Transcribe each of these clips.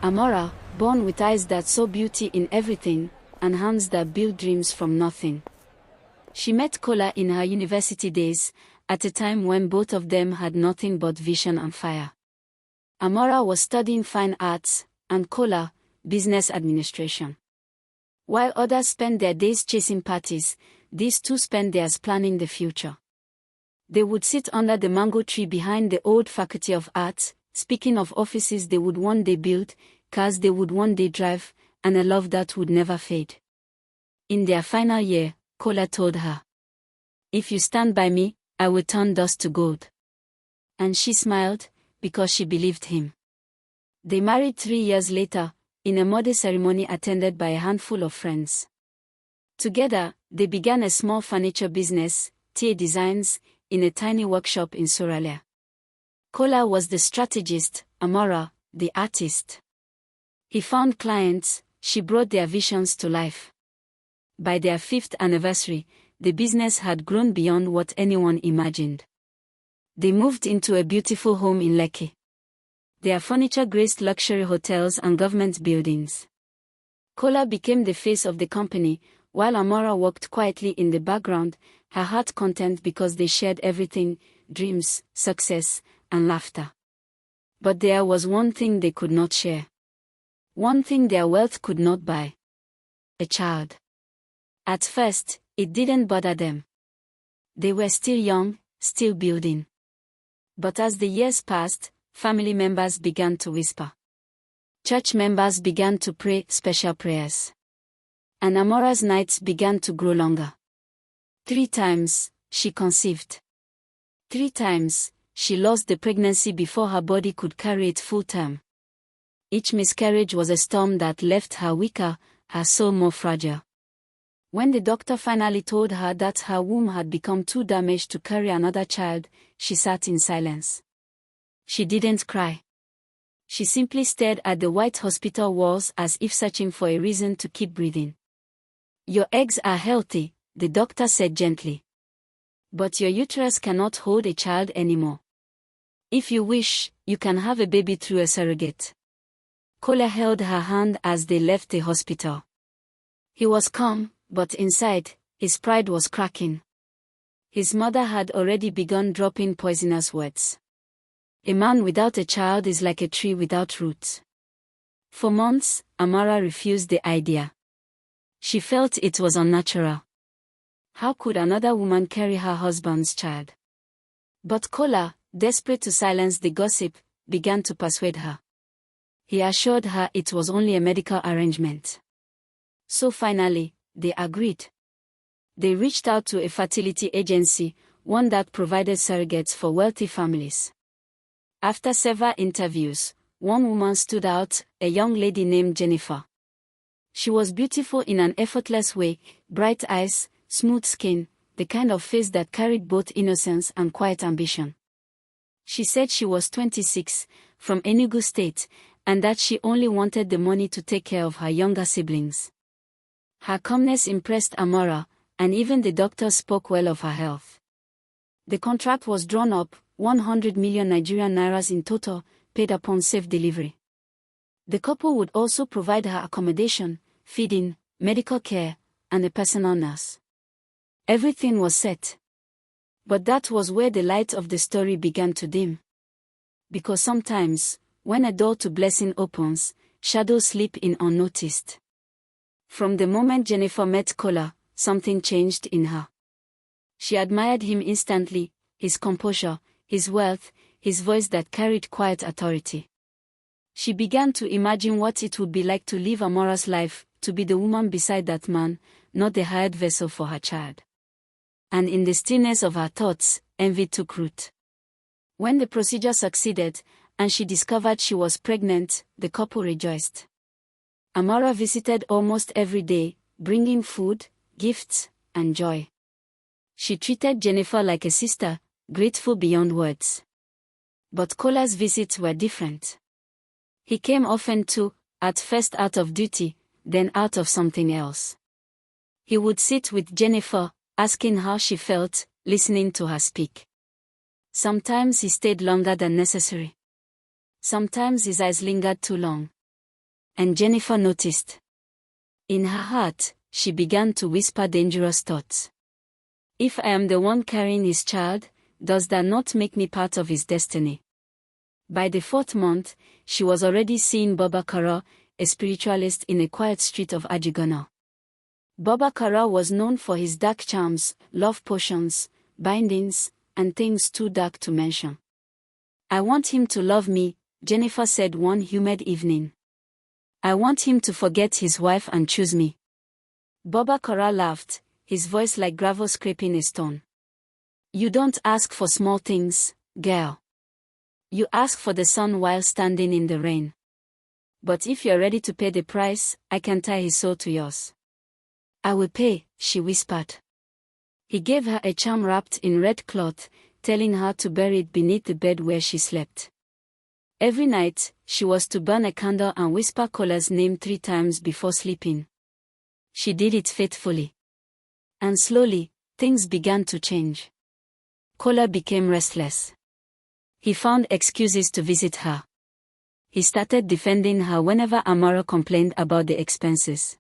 Amora, born with eyes that saw beauty in everything, and hands that built dreams from nothing. She met Kola in her university days, at a time when both of them had nothing but vision and fire. Amora was studying fine arts, and Kola, business administration. While others spent their days chasing parties, these two spent theirs planning the future. They would sit under the mango tree behind the old Faculty of Arts, speaking of offices they would one day build, cars they would one day drive, and a love that would never fade. In their final year, Kola told her, "If you stand by me, I will turn dust to gold." And she smiled, because she believed him. They married 3 years later, in a modest ceremony attended by a handful of friends. Together, they began a small furniture business, Tia Designs, in a tiny workshop in Surrogate. Kola was the strategist, Amora, the artist. He found clients, she brought their visions to life. By their 5th anniversary, the business had grown beyond what anyone imagined. They moved into a beautiful home in Lekki. Their furniture graced luxury hotels and government buildings. Kola became the face of the company, while Amora worked quietly in the background, her heart content because they shared everything: dreams, success, and laughter. But there was one thing they could not share. One thing their wealth could not buy: a child. At first, it didn't bother them. They were still young, still building. But as the years passed, family members began to whisper. Church members began to pray special prayers. And Amora's nights began to grow longer. 3 times, she conceived. 3 times, she lost the pregnancy before her body could carry it full term. Each miscarriage was a storm that left her weaker, her soul more fragile. When the doctor finally told her that her womb had become too damaged to carry another child, she sat in silence. She didn't cry. She simply stared at the white hospital walls as if searching for a reason to keep breathing. "Your eggs are healthy," the doctor said gently. "But your uterus cannot hold a child anymore. If you wish, you can have a baby through a surrogate." Kola held her hand as they left the hospital. He was calm, but inside, his pride was cracking. His mother had already begun dropping poisonous words. "A man without a child is like a tree without roots." For months, Amara refused the idea. She felt it was unnatural. How could another woman carry her husband's child? But Kola, desperate to silence the gossip, began to persuade her. He assured her it was only a medical arrangement. So finally, they agreed. They reached out to a fertility agency, one that provided surrogates for wealthy families. After several interviews, one woman stood out, a young lady named Jennifer. She was beautiful in an effortless way, bright eyes, smooth skin, the kind of face that carried both innocence and quiet ambition. She said she was 26, from Enugu State, and that she only wanted the money to take care of her younger siblings. Her calmness impressed Amora, and even the doctors spoke well of her health. The contract was drawn up, 100 million Nigerian nairas in total, paid upon safe delivery. The couple would also provide her accommodation, feeding, medical care, and a personal nurse. Everything was set. But that was where the light of the story began to dim. Because sometimes, when a door to blessing opens, shadows slip in unnoticed. From the moment Jennifer met Kola, something changed in her. She admired him instantly, his composure, his wealth, his voice that carried quiet authority. She began to imagine what it would be like to live Amora's life, to be the woman beside that man, not the hired vessel for her child. And in the stillness of her thoughts, envy took root. When the procedure succeeded, and she discovered she was pregnant, the couple rejoiced. Amora visited almost every day, bringing food, gifts, and joy. She treated Jennifer like a sister, grateful beyond words. But Kola's visits were different. He came often too, at first out of duty, then out of something else. He would sit with Jennifer, asking how she felt, listening to her speak. Sometimes he stayed longer than necessary. Sometimes his eyes lingered too long. And Jennifer noticed. In her heart, she began to whisper dangerous thoughts. If I am the one carrying his child, does that not make me part of his destiny? By the 4th month, she was already seeing Baba Kara, a spiritualist in a quiet street of Ajigona. Baba Kara was known for his dark charms, love potions, bindings, and things too dark to mention. I want him to love me, Jennifer said one humid evening. I want him to forget his wife and choose me. Baba Kara laughed, his voice like gravel scraping a stone. You don't ask for small things, girl. You ask for the sun while standing in the rain. But if you're ready to pay the price, I can tie his soul to yours. I will pay, she whispered. He gave her a charm wrapped in red cloth, telling her to bury it beneath the bed where she slept. Every night, she was to burn a candle and whisper Kola's name 3 times before sleeping. She did it faithfully. And slowly, things began to change. Kola became restless. He found excuses to visit her. He started defending her whenever Amara complained about the expenses.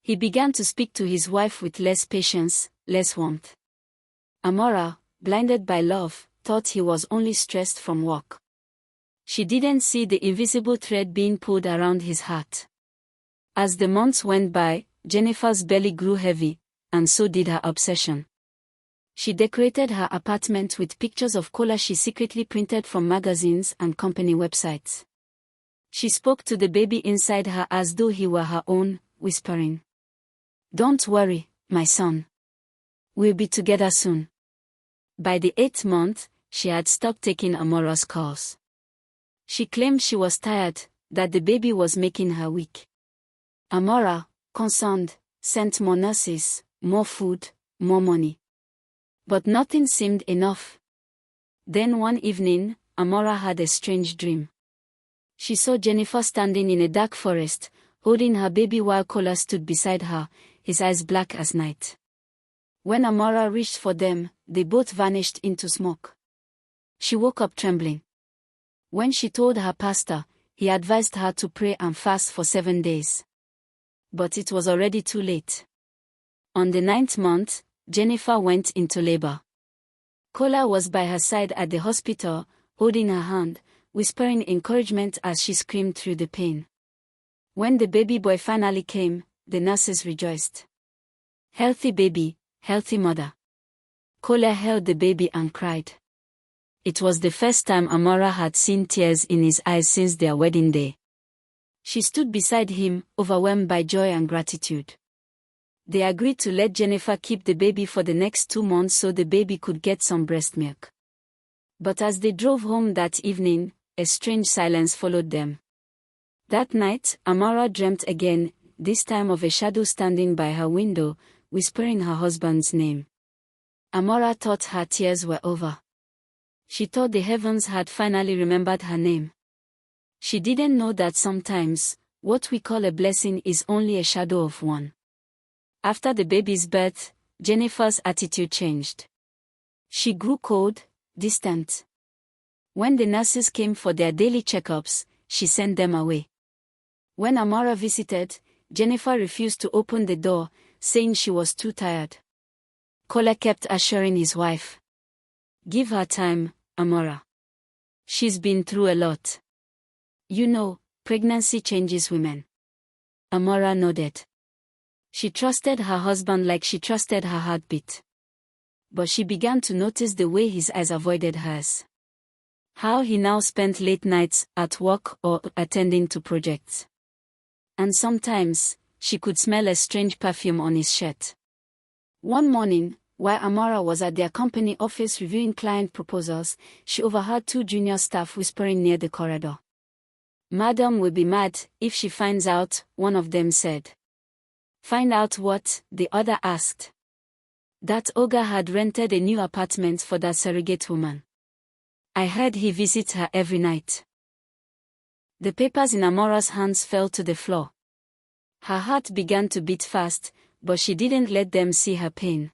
He began to speak to his wife with less patience, less warmth. Amara, blinded by love, thought he was only stressed from work. She didn't see the invisible thread being pulled around his heart. As the months went by, Jennifer's belly grew heavy, and so did her obsession. She decorated her apartment with pictures of Kola she secretly printed from magazines and company websites. She spoke to the baby inside her as though he were her own, whispering, "Don't worry, my son. We'll be together soon." By the 8th month, she had stopped taking Amora's calls. She claimed she was tired, that the baby was making her weak. Amora, concerned, sent more nurses, more food, more money. But nothing seemed enough. Then one evening, Amora had a strange dream. She saw Jennifer standing in a dark forest, holding her baby while Kola stood beside her, his eyes black as night. When Amora reached for them, they both vanished into smoke. She woke up trembling. When she told her pastor, he advised her to pray and fast for 7 days. But it was already too late. On the 9th month, Jennifer went into labor. Kola was by her side at the hospital, holding her hand, whispering encouragement as she screamed through the pain. When the baby boy finally came, the nurses rejoiced. Healthy baby, healthy mother. Kola held the baby and cried. It was the first time Amora had seen tears in his eyes since their wedding day. She stood beside him, overwhelmed by joy and gratitude. They agreed to let Jennifer keep the baby for the next 2 months so the baby could get some breast milk. But as they drove home that evening, a strange silence followed them. That night, Amora dreamt again, this time of a shadow standing by her window, whispering her husband's name. Amora thought her tears were over. She thought the heavens had finally remembered her name. She didn't know that sometimes, what we call a blessing is only a shadow of one. After the baby's birth, Jennifer's attitude changed. She grew cold, distant. When the nurses came for their daily checkups, she sent them away. When Amora visited, Jennifer refused to open the door, saying she was too tired. Kola kept assuring his wife, "Give her time, Amora. She's been through a lot. You know, pregnancy changes women." Amora nodded. She trusted her husband like she trusted her heartbeat. But she began to notice the way his eyes avoided hers. How he now spent late nights at work or attending to projects. And sometimes, she could smell a strange perfume on his shirt. One morning, while Amora was at their company office reviewing client proposals, she overheard 2 junior staff whispering near the corridor. "Madam will be mad if she finds out," one of them said. "Find out what?" the other asked. "That ogre had rented a new apartment for that surrogate woman. I heard he visits her every night." The papers in Amora's hands fell to the floor. Her heart began to beat fast, but she didn't let them see her pain.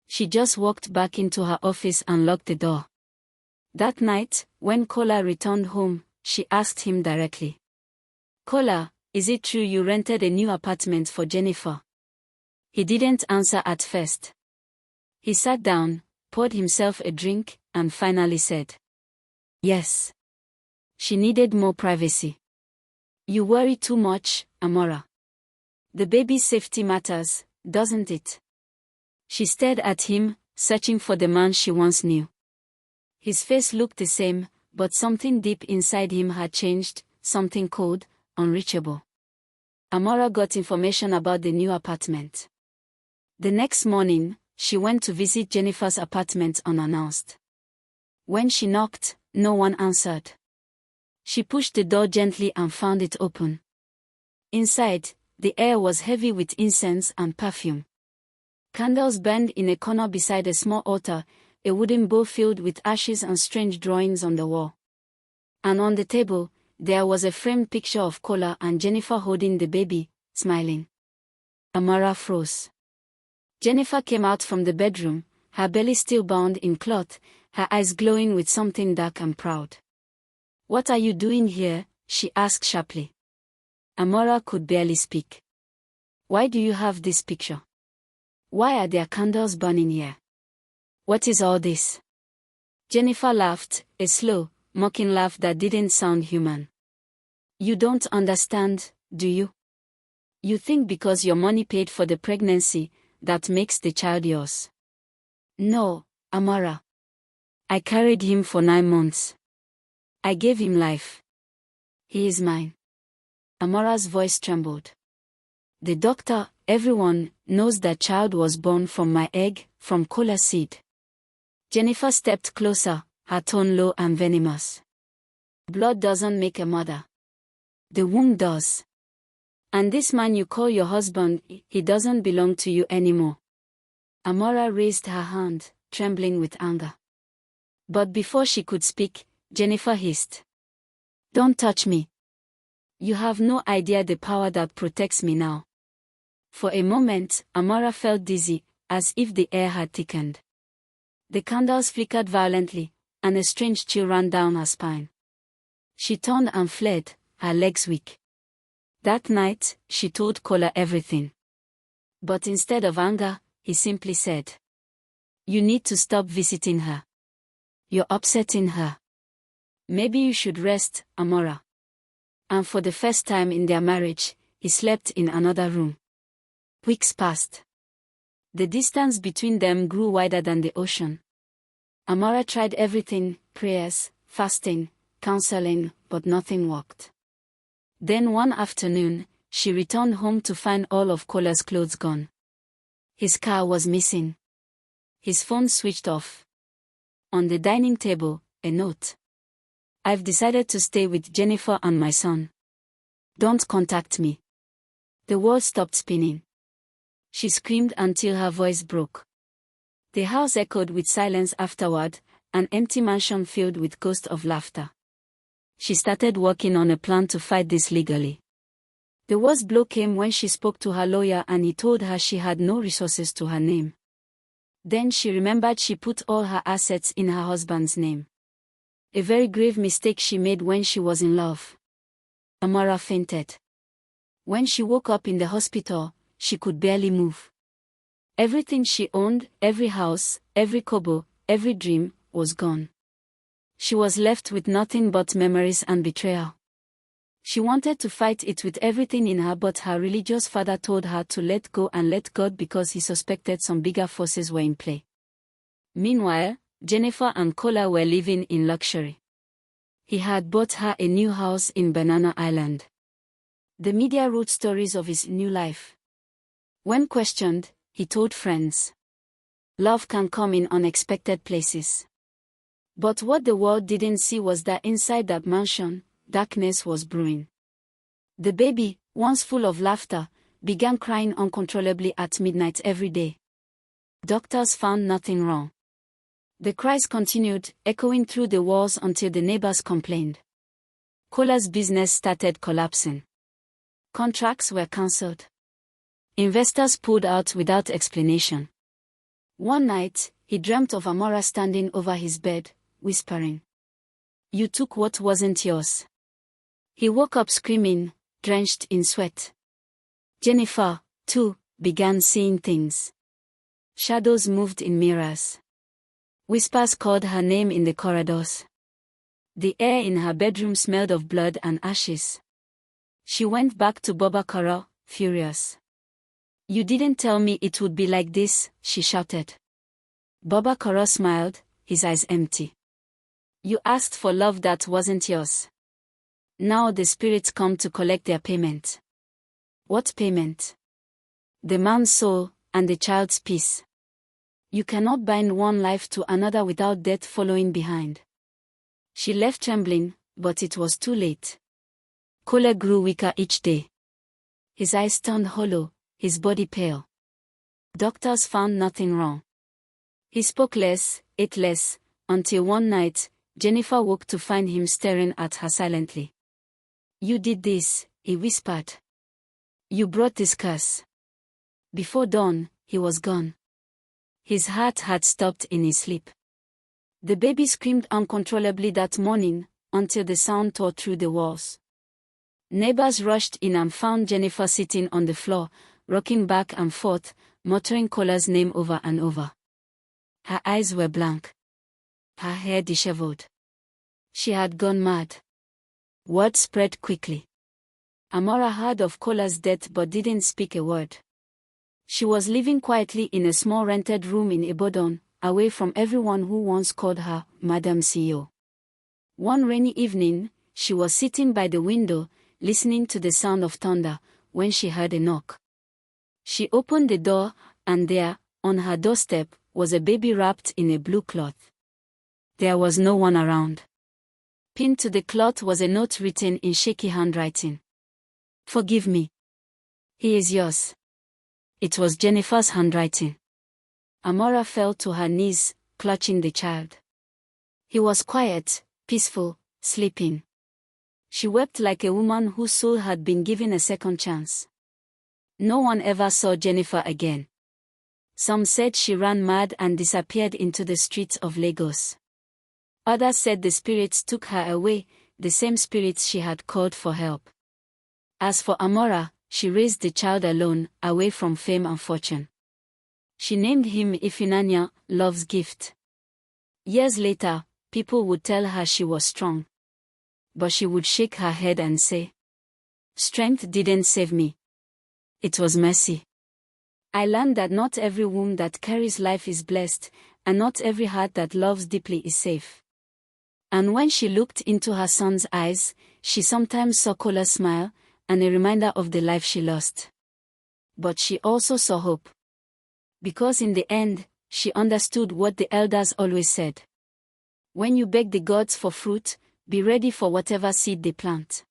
She just walked back into her office and locked the door. That night, when Kola returned home, she asked him directly, Kola, is it true you rented a new apartment for Jennifer? He didn't answer at first. He sat down, poured himself a drink, and finally said, "Yes." She needed more privacy. "You worry too much, Amora. The baby's safety matters, doesn't it?" She stared at him, searching for the man she once knew. His face looked the same, but something deep inside him had changed, something cold, unreachable. Amora got information about the new apartment. The next morning, she went to visit Jennifer's apartment unannounced. When she knocked, no one answered. She pushed the door gently and found it open. Inside, the air was heavy with incense and perfume. Candles burned in a corner beside a small altar, a wooden bowl filled with ashes and strange drawings on the wall. And on the table, there was a framed picture of Kola and Jennifer holding the baby, smiling. Amora froze. Jennifer came out from the bedroom, her belly still bound in cloth, her eyes glowing with something dark and proud. "What are you doing here?" she asked sharply. Amora could barely speak. "Why do you have this picture? Why are there candles burning here? What is all this?" Jennifer laughed, a slow, mocking laugh that didn't sound human. "You don't understand, do you? You think because your money paid for the pregnancy, that makes the child yours. No, Amora. I carried him for 9 months. I gave him life. He is mine." Amora's voice trembled. "The doctor, everyone, knows that child was born from my egg, from Kola's seed." Jennifer stepped closer, her tone low and venomous. "Blood doesn't make a mother. The womb does. And this man you call your husband, he doesn't belong to you anymore." Amora raised her hand, trembling with anger. But before she could speak, Jennifer hissed, "Don't touch me. You have no idea the power that protects me now." For a moment, Amora felt dizzy, as if the air had thickened. The candles flickered violently, and a strange chill ran down her spine. She turned and fled, her legs weak. That night, she told Kola everything. But instead of anger, he simply said, "You need to stop visiting her. You're upsetting her. Maybe you should rest, Amora." And for the first time in their marriage, he slept in another room. Weeks passed. The distance between them grew wider than the ocean. Amora tried everything, prayers, fasting, counseling, but nothing worked. Then one afternoon, she returned home to find all of Kola's clothes gone. His car was missing. His phone switched off. On the dining table, a note. "I've decided to stay with Jennifer and my son. Don't contact me." The world stopped spinning. She screamed until her voice broke. The house echoed with silence afterward, an empty mansion filled with ghosts of laughter. She started working on a plan to fight this legally. The worst blow came when she spoke to her lawyer and he told her she had no resources to her name. Then she remembered she put all her assets in her husband's name. A very grave mistake she made when she was in love. Amora fainted. When she woke up in the hospital, she could barely move. Everything she owned, every house, every kobo, every dream, was gone. She was left with nothing but memories and betrayal. She wanted to fight it with everything in her, but her religious father told her to let go and let God because he suspected some bigger forces were in play. Meanwhile, Jennifer and Kola were living in luxury. He had bought her a new house in Banana Island. The media wrote stories of his new life. When questioned, he told friends, "Love can come in unexpected places." But what the world didn't see was that inside that mansion, darkness was brewing. The baby, once full of laughter, began crying uncontrollably at midnight every day. Doctors found nothing wrong. The cries continued, echoing through the walls until the neighbors complained. Kola's business started collapsing. Contracts were cancelled. Investors pulled out without explanation. One night, he dreamt of Amora standing over his bed, whispering, "You took what wasn't yours." He woke up screaming, drenched in sweat. Jennifer, too, began seeing things. Shadows moved in mirrors. Whispers called her name in the corridors. The air in her bedroom smelled of blood and ashes. She went back to Bobakara, furious. "You didn't tell me it would be like this," she shouted. Bobakara smiled, his eyes empty. "You asked for love that wasn't yours. Now the spirits come to collect their payment." "What payment?" "The man's soul, and the child's peace. You cannot bind one life to another without death following behind." She left trembling, but it was too late. Kola grew weaker each day. His eyes turned hollow, his body pale. Doctors found nothing wrong. He spoke less, ate less, until one night, Jennifer woke to find him staring at her silently. "You did this," he whispered. "You brought this curse." Before dawn, he was gone. His heart had stopped in his sleep. The baby screamed uncontrollably that morning, until the sound tore through the walls. Neighbors rushed in and found Jennifer sitting on the floor, rocking back and forth, muttering Kola's name over and over. Her eyes were blank. Her hair disheveled. She had gone mad. Word spread quickly. Amora heard of Kola's death but didn't speak a word. She was living quietly in a small rented room in Ibadan, away from everyone who once called her Madam CEO. One rainy evening, she was sitting by the window, listening to the sound of thunder, when she heard a knock. She opened the door, and there, on her doorstep, was a baby wrapped in a blue cloth. There was no one around. Pinned to the cloth was a note written in shaky handwriting. "Forgive me. He is yours." It was Jennifer's handwriting. Amora fell to her knees, clutching the child. He was quiet, peaceful, sleeping. She wept like a woman whose soul had been given a second chance. No one ever saw Jennifer again. Some said she ran mad and disappeared into the streets of Lagos. Others said the spirits took her away, the same spirits she had called for help. As for Amora, she raised the child alone, away from fame and fortune. She named him Ifunanya, love's gift. Years later, people would tell her she was strong. But she would shake her head and say, "Strength didn't save me. It was mercy." I learned that not every womb that carries life is blessed, and not every heart that loves deeply is safe. And when she looked into her son's eyes, she sometimes saw Kola's smile, and a reminder of the life she lost. But she also saw hope. Because in the end, she understood what the elders always said. When you beg the gods for fruit, be ready for whatever seed they plant.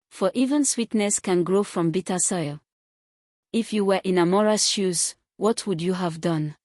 For even sweetness can grow from bitter soil. If you were in Amora's shoes, what would you have done?